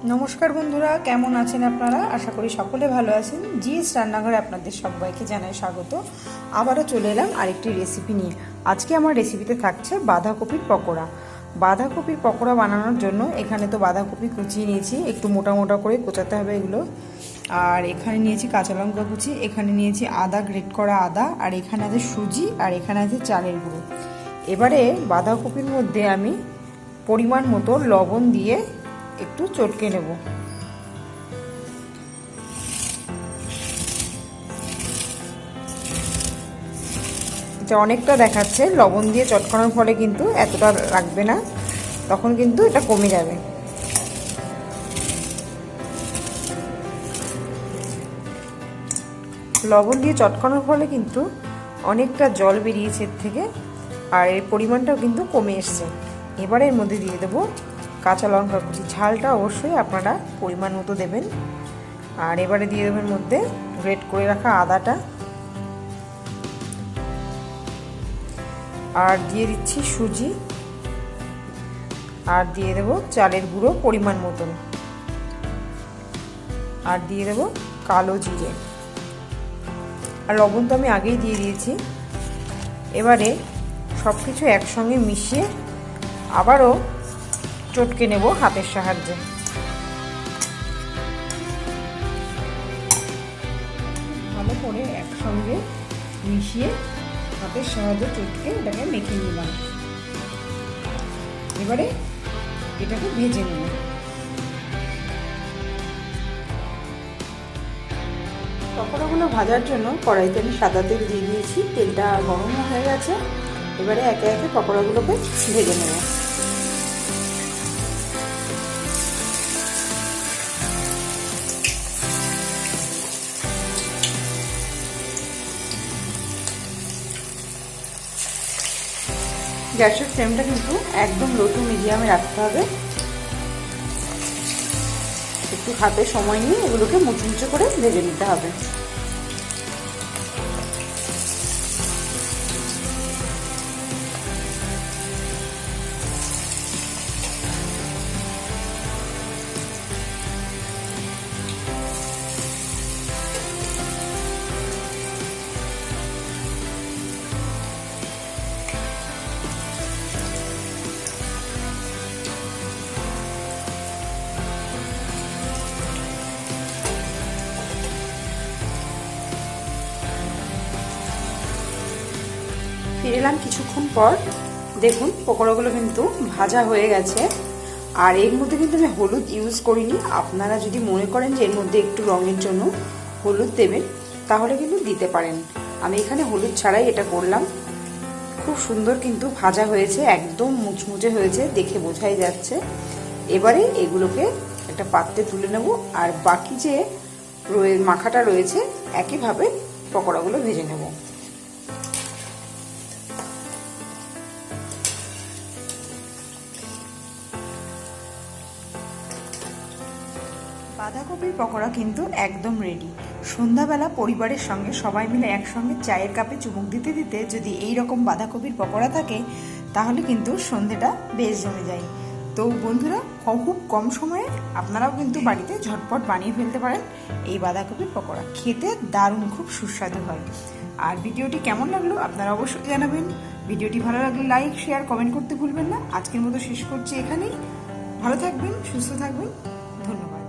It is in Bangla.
নমস্কার বন্ধুরা, কেমন আছেন আপনারা? আশা করি সকলে ভালো আছেন। জিএস রান্নাঘরে আপনাদের সবাইকে জানাই স্বাগত। আবারও চলে এলাম আরেকটি রেসিপি নিয়ে। আজকে আমার রেসিপিতে থাকছে বাঁধাকপির পকোড়া। বাঁধাকপির পকোড়া বানানোর জন্য এখানে তো বাঁধাকপি কুচিয়ে নিয়েছি, একটু মোটা মোটা করে কোচাতে হবে এগুলো। আর এখানে নিয়েছি কাঁচা লঙ্কা কুচি, এখানে নিয়েছি আদা, গ্রেট করা আদা, আর এখানে আছে সুজি, আর এখানে আছে চালের গুঁড়ো। এবারে বাঁধাকপির মধ্যে আমি পরিমাণ মতো লবণ দিয়ে একটু চটকে নেব। এটা অনেকটা দেখাচ্ছে, লবণ দিয়ে চটকানোর ফলে কিন্তু এতটা লাগবে না, তখন কিন্তু এটা কমে যাবে। লবণ দিয়ে চটকানোর ফলে কিন্তু অনেকটা জল বেরিয়েছে এর থেকে, আর এর পরিমাণটাও কিন্তু কমে এসছে। এবারে এর মধ্যে দিয়ে দেবো কাঁচা লঙ্কা কুচি। ঝালটা অবশ্যই আপনারা পরিমাণ মতো দেবেন। আর এবারে দিয়ে দেবেন মধ্যে গ্রেট করে রাখা আদাটা, আর দিয়ে দিচ্ছি সুজি, আর দিয়ে দেবো চালের গুঁড়ো পরিমাণ মতন, আর দিয়ে দেবো কালো জিরে, আর লবণ তো আমি আগেই দিয়ে দিয়েছি। এবারে সব কিছু একসঙ্গে মিশিয়ে আবারও চটকে নেব হাতের সাহায্যে। ভালো করে একসঙ্গে মিশিয়ে হাতের সাহায্যে চটকে এটাকে মেখে নিলাম। এবারে এটাকে ভেজে নেব। পকোড়াগুলো ভাজার জন্য কড়াইতে আমি সাদা তেল দিয়ে দিয়েছি, তেলটা গরম হয়ে গেছে। এবারে একে একে পকোড়াগুলোকে ভেজে নেব। গ্যাসের ফ্লেমটা কিন্তু একদম লো টু মিডিয়ামে রাখতে হবে। একটু হাতে সময় নিয়ে এগুলোকে মুচমুচে করে ভেজে নিতে হবে। ফিরে এলাম কিছুক্ষণ পর। দেখুন পকোড়াগুলো কিন্তু ভাজা হয়ে গেছে। আর এর মধ্যে কিন্তু আমি হলুদ ইউজ করিনি। আপনারা যদি মনে করেন যে এর মধ্যে একটু রঙের জন্য হলুদ দেবেন, তাহলে কিন্তু দিতে পারেন। আমি এখানে হলুদ ছাড়াই এটা করলাম। খুব সুন্দর কিন্তু ভাজা হয়েছে, একদম মুচমুচে হয়েছে, দেখে বোঝাই যাচ্ছে। এবারে এগুলোকে একটা পাত্রে তুলে নেব, আর বাকি যে মাখাটা রয়েছে একইভাবে পকোড়াগুলো ভেজে নেব। বাঁধাকপির পকোড়া কিন্তু একদম রেডি। সন্ধ্যাবেলা পরিবারের সঙ্গে সবাই মিলে একসঙ্গে চায়ের কাপে চুমুক দিতে দিতে যদি এই রকম বাঁধাকপির পকোড়া থাকে, তাহলে কিন্তু সন্ধেটা বেশ জমে যায়। তো বন্ধুরা, খুব কম সময়ে আপনারাও কিন্তু বাড়িতে ঝটপট বানিয়ে ফেলতে পারেন এই বাঁধাকপির পকোড়া। খেতে দারুণ, খুব সুস্বাদু হয়। আর ভিডিওটি কেমন লাগলো আপনারা অবশ্যই জানাবেন। ভিডিওটি ভালো লাগলে লাইক, শেয়ার, কমেন্ট করতে ভুলবেন না। আজকের মতো শেষ করছি এখানেই। ভালো থাকবেন, সুস্থ থাকবেন, ধন্যবাদ।